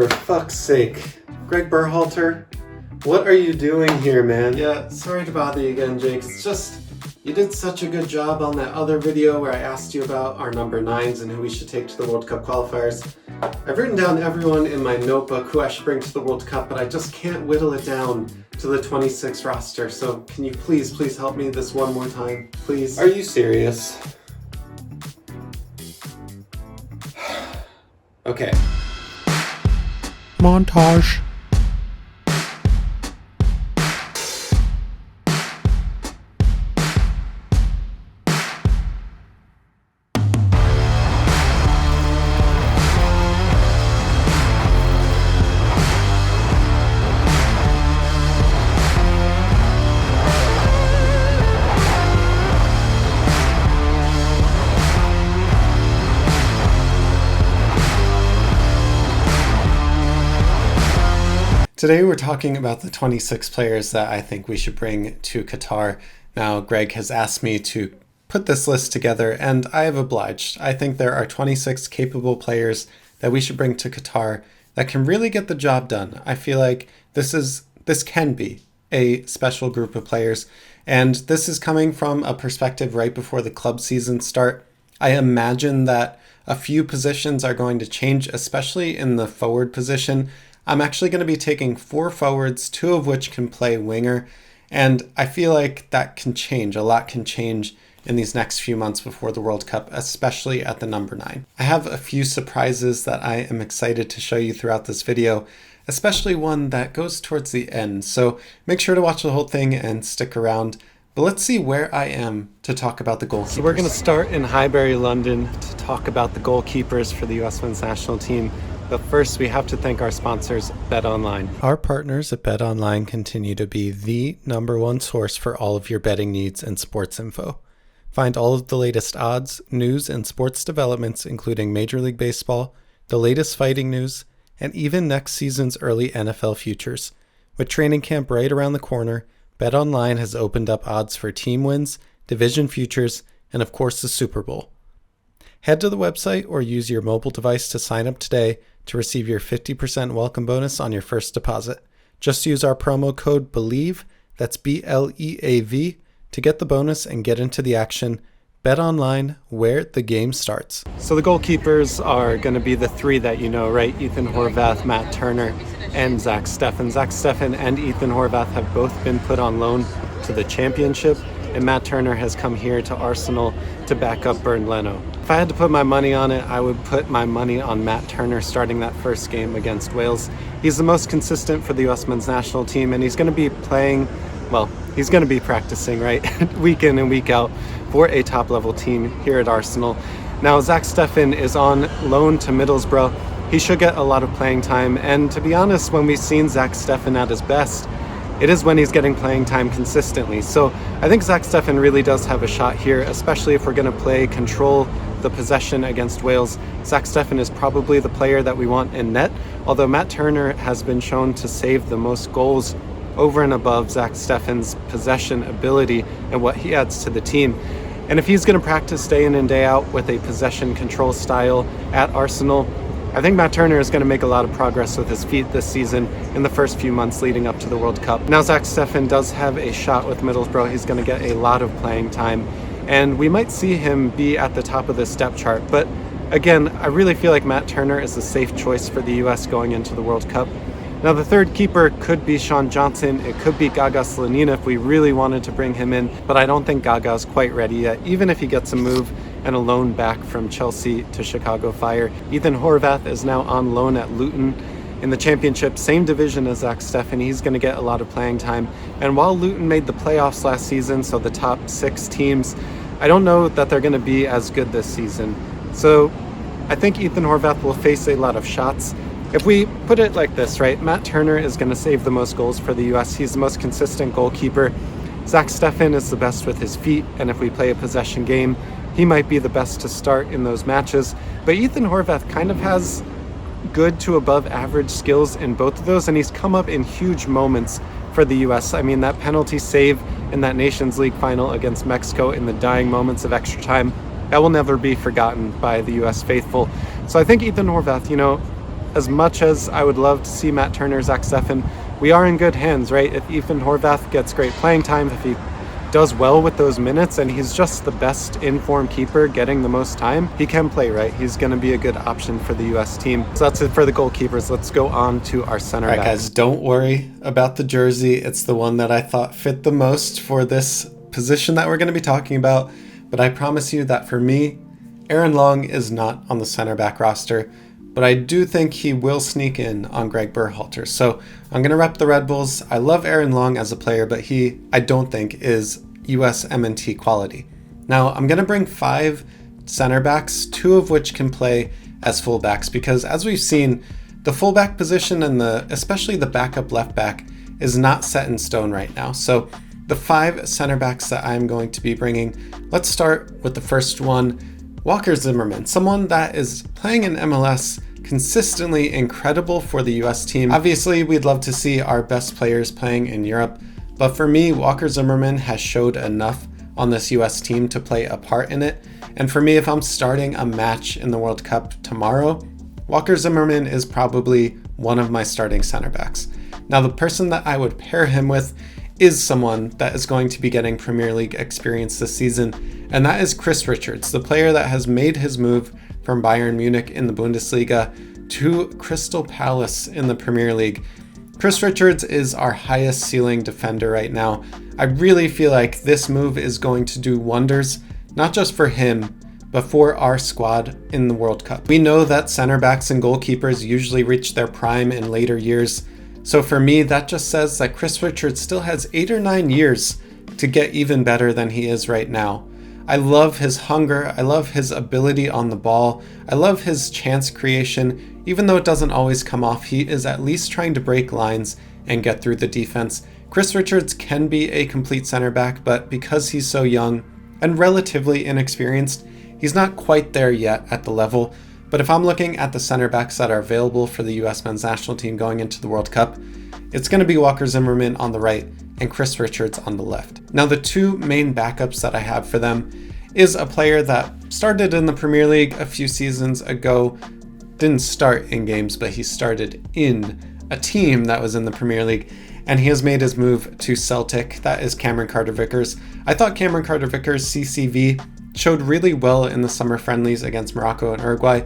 for fuck's sake. Gregg Berhalter, what are you doing here, man? Yeah, sorry to bother you again, Jake. It's just, you did such a good job on that other video where I asked you about our number 9s and who we should take to the World Cup qualifiers. I've written down everyone in my notebook who I should bring to the World Cup, but I just can't whittle it down to the 26 roster. So can you please help me this one more time, please? Are you serious? Okay. Montage. Today we're talking about the 26 players that I think we should bring to Qatar. Now, Greg has asked me to put this list together, and I have obliged. I think there are 26 capable players that we should bring to Qatar that can really get the job done. I feel like this can be a special group of players, and this is coming from a perspective right before the club season start. I imagine that a few positions are going to change, especially in the forward position. I'm actually going to be taking 4 forwards, 2 of which can play winger, and I feel like that can change. A lot can change in these next few months before the World Cup, especially at the number 9. I have a few surprises that I am excited to show you throughout this video, especially one that goes towards the end, so make sure to watch the whole thing and stick around. But let's see where I am to talk about the goalkeepers. So we're going to start in Highbury, London to talk about the goalkeepers for the US Men's National Team. But first, we have to thank our sponsors, BetOnline. Our partners at BetOnline continue to be the #1 source for all of your betting needs and sports info. Find all of the latest odds, news, and sports developments, including Major League Baseball, the latest fighting news, and even next season's early NFL futures. With training camp right around the corner, BetOnline has opened up odds for team wins, division futures, and of course the Super Bowl. Head to the website or use your mobile device to sign up today to receive your 50% welcome bonus on your first deposit. Just use our promo code BELIEVE, that's BLEAV, to get the bonus and get into the action. Bet online, where the game starts. So the goalkeepers are going to be the 3 that you know, right? Ethan Horvath, Matt Turner, and Zach Steffen. Zach Steffen and Ethan Horvath have both been put on loan to the Championship, and Matt Turner has come here to Arsenal to back up Bernd Leno. If I had to put my money on it, I would put my money on Matt Turner starting that first game against Wales. He's the most consistent for the US Men's National Team, and he's going to be playing, well, he's going to be practicing, right, week in and week out for a top-level team here at Arsenal. Now, Zach Steffen is on loan to Middlesbrough. He should get a lot of playing time, and to be honest, when we've seen Zach Steffen at his best, it is when he's getting playing time consistently. So I think Zach Steffen really does have a shot here, especially if we're going to control the possession against Wales. Zach Steffen is probably the player that we want in net, although Matt Turner has been shown to save the most goals over and above Zach Steffen's possession ability and what he adds to the team. And if he's going to practice day in and day out with a possession control style at Arsenal, I think Matt Turner is going to make a lot of progress with his feet this season in the first few months leading up to the World Cup. Now Zach Steffen does have a shot with Middlesbrough. He's going to get a lot of playing time, and we might see him be at the top of the step chart. But again, I really feel like Matt Turner is a safe choice for the US going into the World Cup. Now the third keeper could be Sean Johnson. It could be Gaga Slonina if we really wanted to bring him in, but I don't think Gaga's quite ready yet, even if he gets a move and a loan back from Chelsea to Chicago Fire. Ethan Horvath is now on loan at Luton in the Championship, same division as Zach Steffen. He's going to get a lot of playing time. And while Luton made the playoffs last season, so the top 6 teams, I don't know that they're going to be as good this season. So I think Ethan Horvath will face a lot of shots. If we put it like this, right, Matt Turner is going to save the most goals for the US. He's the most consistent goalkeeper. Zach Steffen is the best with his feet, and if we play a possession game, he might be the best to start in those matches. But Ethan Horvath kind of has good to above average skills in both of those, and he's come up in huge moments for the US. I mean, that penalty save in that Nations League final against Mexico in the dying moments of extra time, that will never be forgotten by the US faithful. So I think Ethan Horvath, as much as I would love to see Matt Turner, Zach Steffen, we are in good hands, right? If Ethan Horvath gets great playing time, if he does well with those minutes, and he's just the best informed keeper getting the most time, he can play, right? He's going to be a good option for the US team. So that's it for the goalkeepers. Let's go on to our center backs. All right, guys, don't worry about the jersey. It's the one that I thought fit the most for this position that we're going to be talking about. But I promise you that for me, Aaron Long is not on the center back roster, but I do think he will sneak in on Gregg Berhalter. So I'm going to rep the Red Bulls. I love Aaron Long as a player, but I don't think is USMNT quality. Now I'm going to bring 5 center backs, 2 of which can play as fullbacks, because as we've seen, the fullback position and especially the backup left back is not set in stone right now. So the 5 center backs that I'm going to be bringing, let's start with the first one, Walker Zimmerman, someone that is playing in MLS consistently incredible for the US team. Obviously, we'd love to see our best players playing in Europe, but for me, Walker Zimmerman has showed enough on this US team to play a part in it. And for me, if I'm starting a match in the World Cup tomorrow, Walker Zimmerman is probably one of my starting center backs. Now, the person that I would pair him with is someone that is going to be getting Premier League experience this season, and that is Chris Richards, the player that has made his move from Bayern Munich in the Bundesliga to Crystal Palace in the Premier League. Chris Richards is our highest ceiling defender right now. I really feel like this move is going to do wonders, not just for him, but for our squad in the World Cup. We know that center backs and goalkeepers usually reach their prime in later years. So for me, that just says that Chris Richards still has 8 or 9 years to get even better than he is right now. I love his hunger. I love his ability on the ball. I love his chance creation. Even though it doesn't always come off, he is at least trying to break lines and get through the defense. Chris Richards can be a complete center back, but because he's so young and relatively inexperienced, he's not quite there yet at the level. But if I'm looking at the center backs that are available for the US men's national team going into the World Cup, it's going to be Walker Zimmerman on the right and Chris Richards on the left. Now, the 2 main backups that I have for them is a player that started in the Premier League a few seasons ago, didn't start in games, but he started in a team that was in the Premier League, and he has made his move to Celtic. That is Cameron Carter-Vickers. I thought Cameron Carter-Vickers, CCV, showed really well in the summer friendlies against Morocco and Uruguay.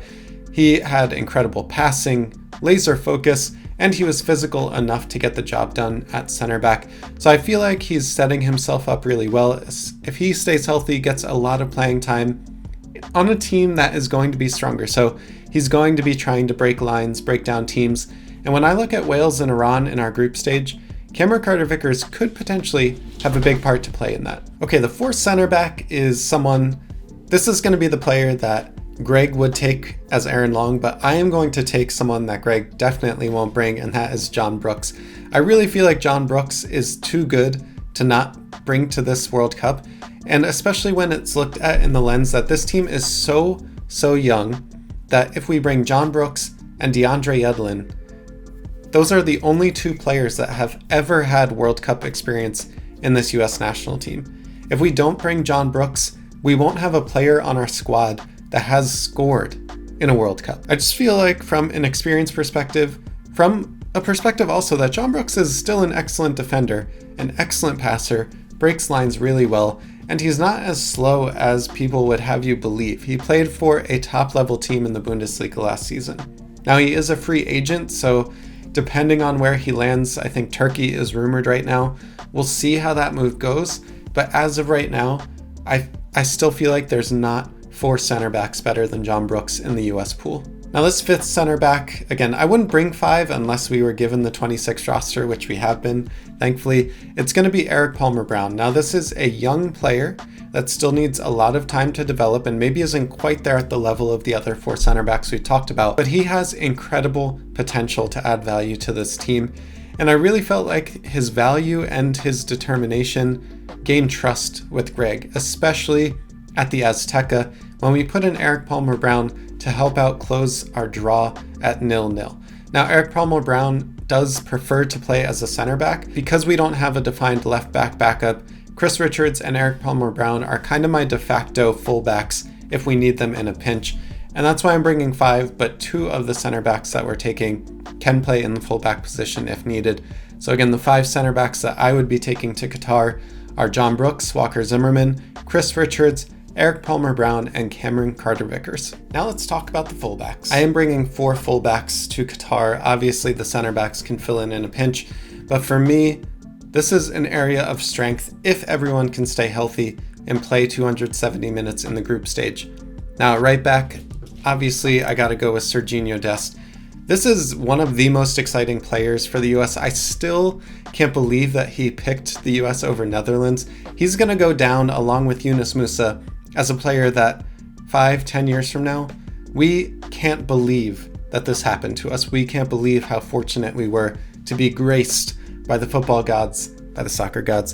He had incredible passing, laser focus, and he was physical enough to get the job done at center back. So I feel like he's setting himself up really well. If he stays healthy, gets a lot of playing time on a team that is going to be stronger. So he's going to be trying to break lines, break down teams. And when I look at Wales and Iran in our group stage, Cameron Carter-Vickers could potentially have a big part to play in that. Okay, the 4th center back is someone, this is going to be the player that Greg would take as Aaron Long, but I am going to take someone that Greg definitely won't bring, and that is John Brooks. I really feel like John Brooks is too good to not bring to this World Cup, and especially when it's looked at in the lens that this team is so young, that if we bring John Brooks and DeAndre Yedlin, those are the only 2 players that have ever had World Cup experience in this US national team. If we don't bring John Brooks, we won't have a player on our squad that has scored in a World Cup. I just feel like from an experience perspective, from a perspective also that John Brooks is still an excellent defender, an excellent passer, breaks lines really well, and he's not as slow as people would have you believe. He played for a top-level team in the Bundesliga last season. Now, he is a free agent, so depending on where he lands, I think Turkey is rumored right now. We'll see how that move goes, but as of right now, I still feel like there's not 4 center backs better than John Brooks in the US pool. Now, this 5th center back, again, I wouldn't bring 5 unless we were given the 26 roster, which we have been, thankfully. It's going to be Eric Palmer-Brown. Now, this is a young player that still needs a lot of time to develop and maybe isn't quite there at the level of the other 4 center backs we talked about, but he has incredible potential to add value to this team. And I really felt like his value and his determination gained trust with Greg, especially at the Azteca when we put in Eric Palmer-Brown to help out close our draw at 0-0. Now, Eric Palmer-Brown does prefer to play as a center back. Because we don't have a defined left back backup, Chris Richards and Eric Palmer-Brown are kind of my de facto fullbacks if we need them in a pinch. And that's why I'm bringing 5, but 2 of the center backs that we're taking can play in the fullback position if needed. So again, the 5 center backs that I would be taking to Qatar are John Brooks, Walker Zimmerman, Chris Richards, Eric Palmer-Brown, and Cameron Carter-Vickers. Now let's talk about the fullbacks. I am bringing 4 fullbacks to Qatar. Obviously, the center backs can fill in a pinch, but for me, this is an area of strength if everyone can stay healthy and play 270 minutes in the group stage. Now, at right back, obviously, I gotta go with Sergiño Dest. This is one of the most exciting players for the US. I still can't believe that he picked the US over Netherlands. He's gonna go down along with Yunus Musa as a player that 5-10 years from now, we can't believe that this happened to us. We can't believe how fortunate we were to be graced by the football gods, by the soccer gods,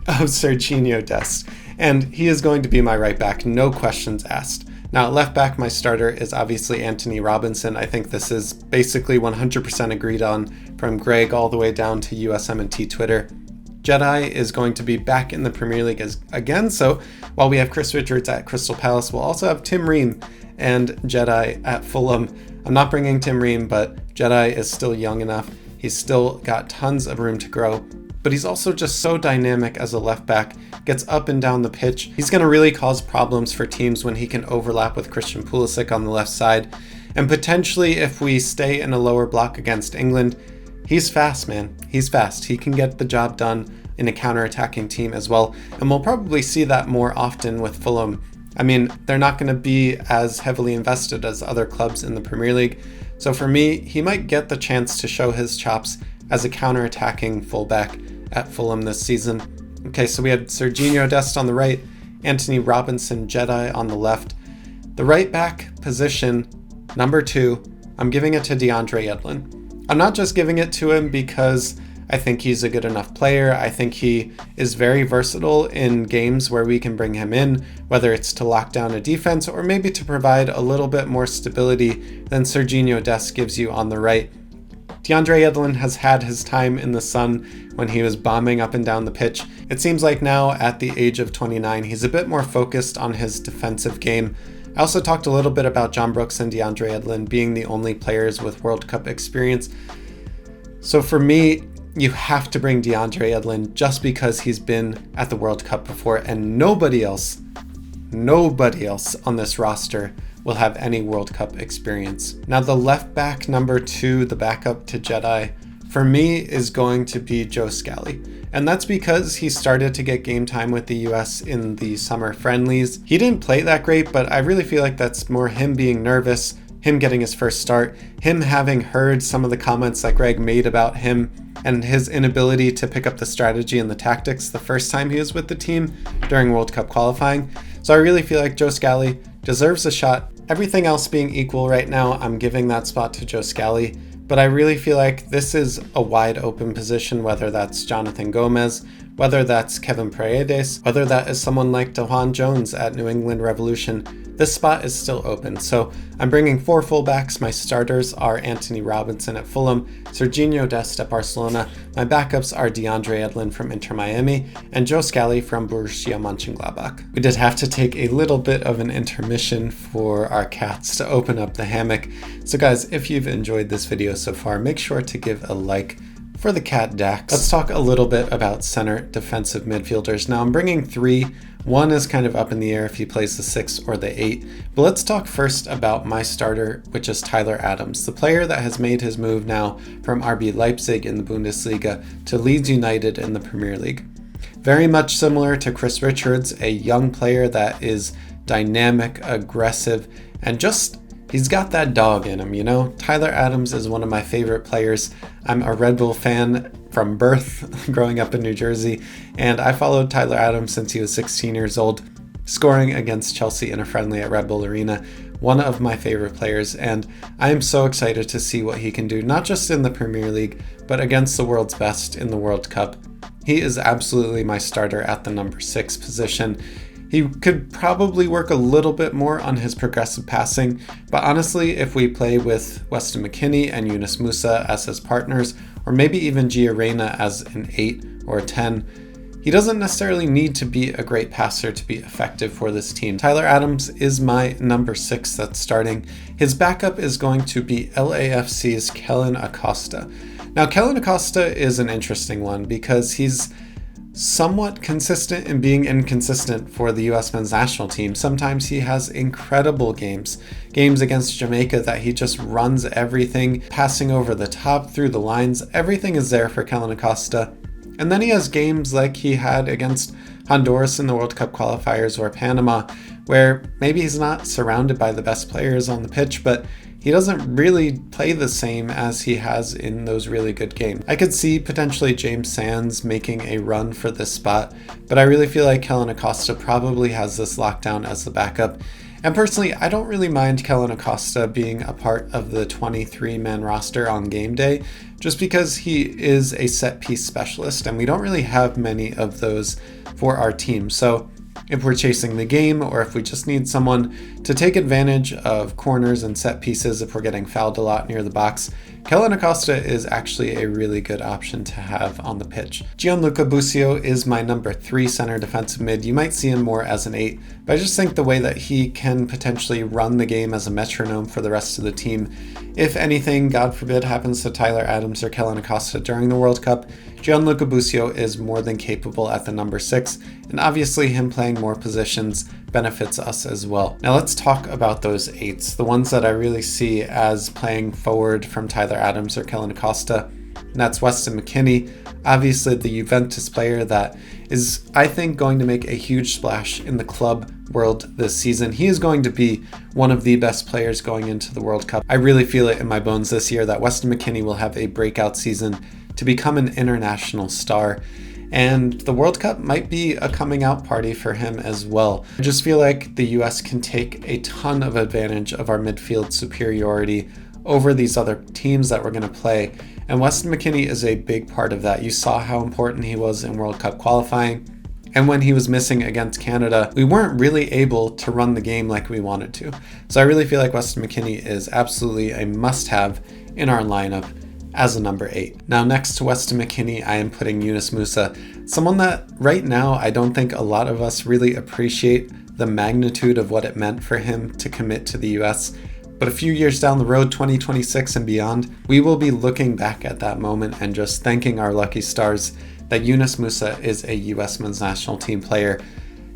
of Sergiño Dest. And he is going to be my right back, no questions asked. Now, at left back, my starter is obviously Antonee Robinson. I think this is basically 100% agreed on from Greg all the way down to USMNT Twitter. Jedi is going to be back in the Premier League again, so while we have Chris Richards at Crystal Palace, we'll also have Tim Ream and Jedi at Fulham. I'm not bringing Tim Ream, but Jedi is still young enough. He's still got tons of room to grow, but he's also just so dynamic as a left back, gets up and down the pitch. He's going to really cause problems for teams when he can overlap with Christian Pulisic on the left side, and potentially if we stay in a lower block against England, he's fast, man. He's fast. He can get the job done in a counter-attacking team as well. And we'll probably see that more often with Fulham. I mean, they're not going to be as heavily invested as other clubs in the Premier League. So for me, he might get the chance to show his chops as a counter-attacking fullback at Fulham this season. Okay, so we had Sergiño Dest on the right, Antonee Robinson, Jedi on the left. The right back position, number 2, I'm giving it to DeAndre Yedlin. I'm not just giving it to him because I think he's a good enough player. I think he is very versatile in games where we can bring him in, whether it's to lock down a defense or maybe to provide a little bit more stability than Sergiño Dest gives you on the right. DeAndre Yedlin has had his time in the sun when he was bombing up and down the pitch. It seems like now, at the age of 29, he's a bit more focused on his defensive game. I also talked a little bit about John Brooks and DeAndre Yedlin being the only players with World Cup experience. So for me, you have to bring DeAndre Yedlin just because he's been at the World Cup before, and nobody else on this roster will have any World Cup experience. Now, the left back, number 2, the backup to Jedi, for me is going to be Joe Scally. And that's because he started to get game time with the US in the summer friendlies. He didn't play that great, but I really feel like that's more him being nervous, him getting his first start, him having heard some of the comments that Greg made about him and his inability to pick up the strategy and the tactics the first time he was with the team during World Cup qualifying. So I really feel like Joe Scally deserves a shot. Everything else being equal right now, I'm giving that spot to Joe Scally. But I really feel like this is a wide open position, whether that's Jonathan Gomez, whether that's Kevin Paredes, whether that is someone like DeJuan Jones at New England Revolution. This spot is still open. So I'm bringing 4 fullbacks. My starters are Antonee Robinson at Fulham, Sergiño Dest at Barcelona. My backups are DeAndre Yedlin from Inter Miami and Joe Scally from Borussia Mönchengladbach. We did have to take a little bit of an intermission for our cats to open up the hammock. So guys, if you've enjoyed this video so far, make sure to give a like for the cat Dax. Let's talk a little bit about center defensive midfielders. Now I'm bringing 3. One is kind of up in the air if he plays the 6 or the 8. But let's talk first about my starter, which is Tyler Adams, the player that has made his move now from RB Leipzig in the Bundesliga to Leeds United in the Premier League. Very much similar to Chris Richards, a young player that is dynamic, aggressive, and just he's got that dog in him, you know? Tyler Adams is one of my favorite players. I'm a Red Bull fan from birth, growing up in New Jersey, and I followed Tyler Adams since he was 16 years old, scoring against Chelsea in a friendly at Red Bull Arena. One of my favorite players, and I am so excited to see what he can do, not just in the Premier League, but against the world's best in the World Cup. He is absolutely my starter at the number 6 position. He could probably work a little bit more on his progressive passing, but honestly, if we play with Weston McKennie and Yunus Musa as his partners, or maybe even Gio Reyna as an 8 or a 10, he doesn't necessarily need to be a great passer to be effective for this team. Tyler Adams is my number 6 that's starting. His backup is going to be LAFC's Kellyn Acosta. Now, Kellyn Acosta is an interesting one because he's somewhat consistent in being inconsistent for the US men's national team. Sometimes he has incredible games against Jamaica that he just runs everything, passing over the top, through the lines. Everything is there for Kellyn Acosta. And then he has games like he had against Honduras in the World Cup qualifiers or Panama, where maybe he's not surrounded by the best players on the pitch, but he doesn't really play the same as he has in those really good games. I could see potentially James Sands making a run for this spot, but I really feel like Kellyn Acosta probably has this lockdown as the backup. And personally, I don't really mind Kellyn Acosta being a part of the 23-man roster on game day, just because he is a set-piece specialist, and we don't really have many of those for our team. So if we're chasing the game, or if we just need someone to take advantage of corners and set pieces if we're getting fouled a lot near the box, Kellyn Acosta is actually a really good option to have on the pitch. Gianluca Busio is my number 3 center defensive mid. You might see him more as an 8, but I just think the way that he can potentially run the game as a metronome for the rest of the team. If anything, God forbid, happens to Tyler Adams or Kellyn Acosta during the World Cup, Gianluca Busio is more than capable at the number 6, and obviously him playing more positions benefits us as well. Now let's talk about those 8s, the ones that I really see as playing forward from Tyler Adams or Kellyn Acosta, and that's Weston McKennie, obviously the Juventus player that is, I think, going to make a huge splash in the club world this season. He is going to be one of the best players going into the World Cup. I really feel it in my bones this year that Weston McKennie will have a breakout season to become an international star, and the World Cup might be a coming out party for him as well. I just feel like the US can take a ton of advantage of our midfield superiority over these other teams that we're going to play, and Weston McKennie is a big part of that. You saw how important he was in World Cup qualifying, and when he was missing against Canada, we weren't really able to run the game like we wanted to. So I really feel like Weston McKennie is absolutely a must-have in our lineup as a number 8. Now next to Weston McKennie, I am putting Yunus Musah, someone that right now I don't think a lot of us really appreciate the magnitude of what it meant for him to commit to the US. But a few years down the road, 2026 and beyond, we will be looking back at that moment and just thanking our lucky stars that Yunus Musah is a US men's national team player.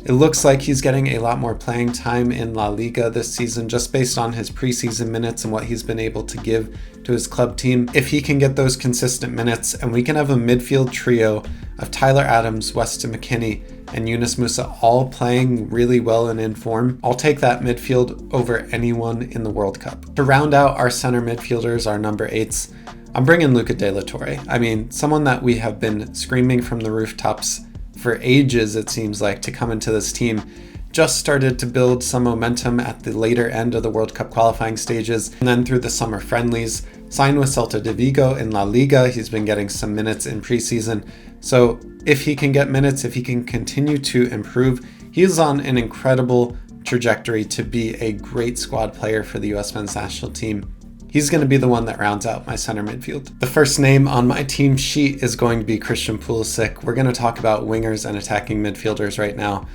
It looks like he's getting a lot more playing time in La Liga this season just based on his preseason minutes and what he's been able to give to his club team. If he can get those consistent minutes and we can have a midfield trio of Tyler Adams, Weston McKennie, and Yunus Musah all playing really well and in form, I'll take that midfield over anyone in the World Cup. To round out our center midfielders, our number 8s, I'm bringing Luca De La Torre. I mean, someone that we have been screaming from the rooftops for ages, it seems like, to come into this team. Just started to build some momentum at the later end of the World Cup qualifying stages, and then through the summer friendlies, signed with Celta de Vigo in La Liga. He's been getting some minutes in preseason. So if he can get minutes, if he can continue to improve, he is on an incredible trajectory to be a great squad player for the US men's national team. He's going to be the one that rounds out my center midfield. The first name on my team sheet is going to be Christian Pulisic. We're going to talk about wingers and attacking midfielders right now.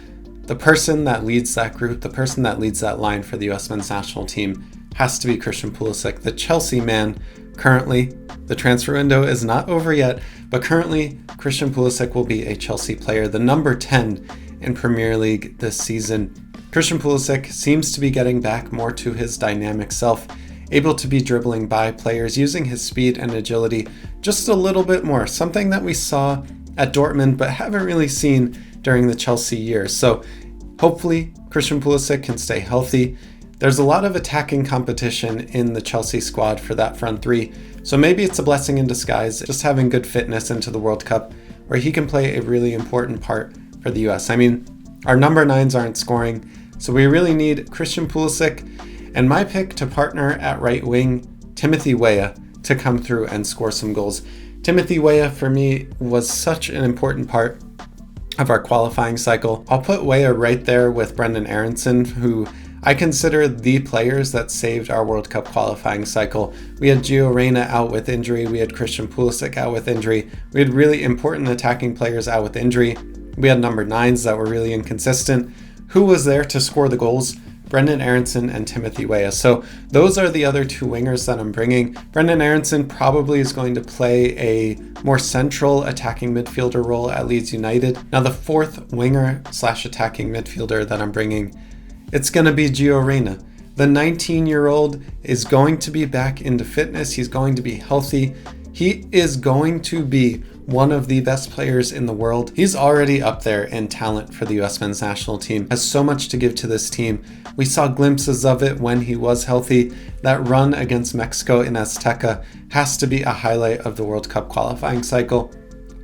The person that leads that group, the person that leads that line for the US men's national team has to be Christian Pulisic, the Chelsea man. Currently, the transfer window is not over yet, but currently Christian Pulisic will be a Chelsea player, the number 10 in Premier League this season. Christian Pulisic seems to be getting back more to his dynamic self, able to be dribbling by players, using his speed and agility just a little bit more, something that we saw at Dortmund but haven't really seen during the Chelsea years. So hopefully Christian Pulisic can stay healthy. There's a lot of attacking competition in the Chelsea squad for that front three, so maybe it's a blessing in disguise just having good fitness into the World Cup where he can play a really important part for the US. I mean, our number 9s aren't scoring, so we really need Christian Pulisic, and my pick to partner at right wing, Timothy Weah, to come through and score some goals. Timothy Weah, for me, was such an important part of our qualifying cycle. I'll put Weah right there with Brendan Aronson, who I consider the players that saved our World Cup qualifying cycle. We had Gio Reyna out with injury, we had Christian Pulisic out with injury, we had really important attacking players out with injury, We had number 9s that were really inconsistent. Who was there to score the goals? Brenden Aaronson and Timothy Weah. So those are the other 2 wingers that I'm bringing. Brenden Aaronson probably is going to play a more central attacking midfielder role at Leeds United. Now the 4th winger / attacking midfielder that I'm bringing, it's going to be Gio Reyna. The 19-year-old is going to be back into fitness. He's going to be healthy. He is going to be one of the best players in the world. He's already up there in talent for the US men's national team, has so much to give to this team. We saw glimpses of it when he was healthy. That run against Mexico in Azteca has to be a highlight of the World Cup qualifying cycle.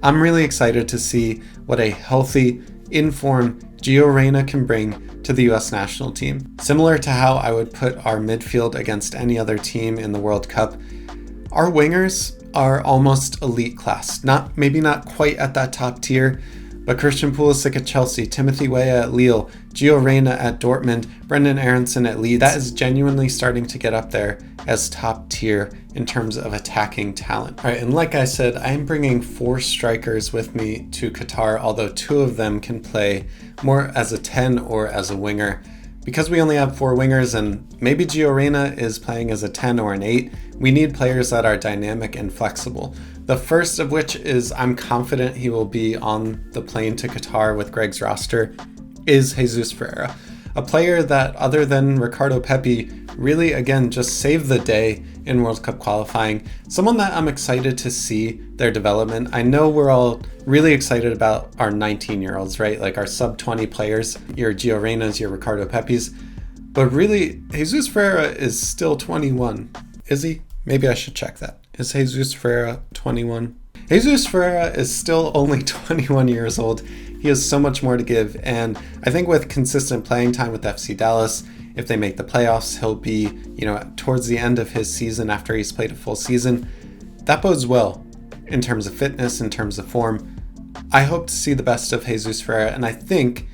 I'm really excited to see what a healthy, in-form Gio Reyna can bring to the US national team. Similar to how I would put our midfield against any other team in the World Cup, our wingers are almost elite class. Maybe not quite at that top tier, but Christian Pulisic at Chelsea, Timothy Weah at Lille, Gio Reyna at Dortmund, Brenden Aaronson at Leeds. That is genuinely starting to get up there as top tier in terms of attacking talent. All right, and like I said, I'm bringing 4 strikers with me to Qatar, although 2 of them can play more as a 10 or as a winger. Because we only have 4 wingers and maybe Gio Reyna is playing as a 10 or an 8, we need players that are dynamic and flexible. The first of which is I'm confident he will be on the plane to Qatar with Gregg's roster, is Jesus Ferreira. A player that, other than Ricardo Pepi, really again just saved the day in World Cup qualifying. Someone that I'm excited to see their development. I know we're all really excited about our 19-year-olds, right? Like our sub-20 players, your Gio Reynas, your Ricardo Pepis. But really, Jesus Ferreira is still 21. Is he? Maybe I should check that. Is Jesus Ferreira 21? Jesus Ferreira is still only 21 years old. He has so much more to give, and I think with consistent playing time with FC Dallas, if they make the playoffs, he'll be, towards the end of his season after he's played a full season. That bodes well in terms of fitness, in terms of form. I hope to see the best of Jesus Ferreira, and I think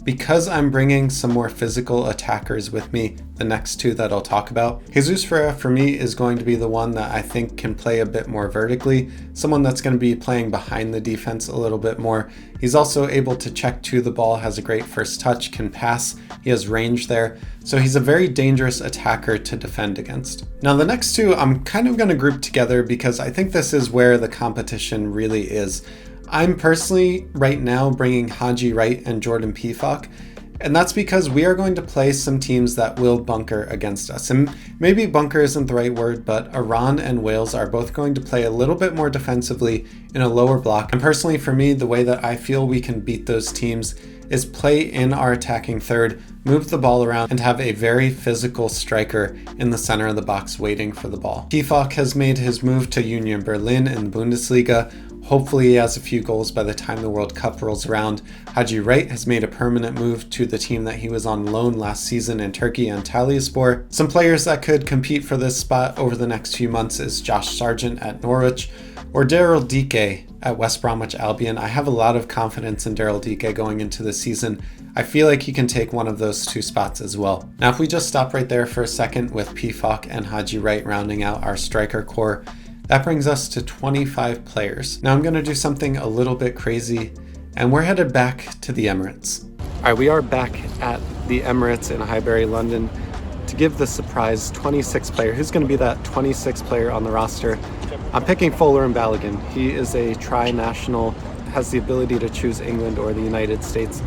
because I'm bringing some more physical attackers with me, the next 2 that I'll talk about, Jesus Ferreira for me is going to be the one that I think can play a bit more vertically, someone that's going to be playing behind the defense a little bit more. He's also able to check to the ball, has a great first touch, can pass, he has range there, so he's a very dangerous attacker to defend against. Now the next 2 I'm kind of going to group together because I think this is where the competition really is. I'm personally right now bringing Haji Wright and Jordan Pefok, and that's because we are going to play some teams that will bunker against us. And maybe bunker isn't the right word, but Iran and Wales are both going to play a little bit more defensively in a lower block. And personally for me, the way that I feel we can beat those teams is play in our attacking third, move the ball around, and have a very physical striker in the center of the box waiting for the ball. Pefok has made his move to Union Berlin in the Bundesliga. Hopefully he has a few goals by the time the World Cup rolls around. Haji Wright has made a permanent move to the team that he was on loan last season in Turkey, Antalyaspor. Some players that could compete for this spot over the next few months is Josh Sargent at Norwich or Daryl Dike at West Bromwich Albion. I have a lot of confidence in Daryl Dike going into the season. I feel like he can take one of those 2 spots as well. Now if we just stop right there for a second with Pefok and Haji Wright rounding out our striker core, that brings us to 25 players. Now I'm going to do something a little bit crazy, and we're headed back to the Emirates. All right, we are back at the Emirates in Highbury, London, to give the surprise 26 player. Who's going to be that 26 player on the roster? I'm picking Folarin Balogun. He is a tri-national, has the ability to choose England or the United States,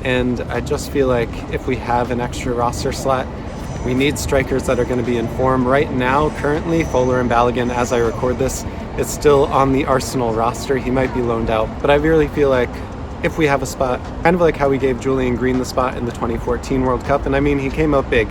and I just feel like if we have an extra roster slot, we need strikers that are going to be in form. Right now, currently, Folarin Balogun, as I record this, is still on the Arsenal roster. He might be loaned out, but I really feel like if we have a spot, kind of like how we gave Julian Green the spot in the 2014 World Cup, and I mean, he came up big.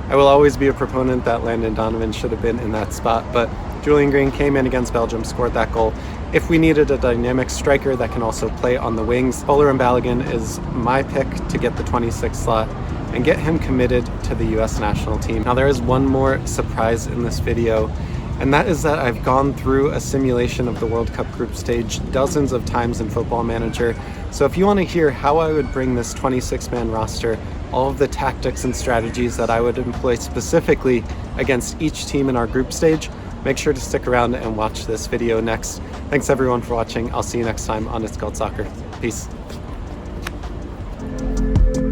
I will always be a proponent that Landon Donovan should have been in that spot, but Julian Green came in against Belgium, scored that goal. If we needed a dynamic striker that can also play on the wings, Folarin Balogun is my pick to get the 26 slot and get him committed to the US national team. Now there is one more surprise in this video, and that is that I've gone through a simulation of the World Cup group stage dozens of times in Football Manager. So if you want to hear how I would bring this 26-man roster, all of the tactics and strategies that I would employ specifically against each team in our group stage, make sure to stick around and watch this video next. Thanks everyone for watching. I'll see you next time on It's Called Soccer. Peace. Bye.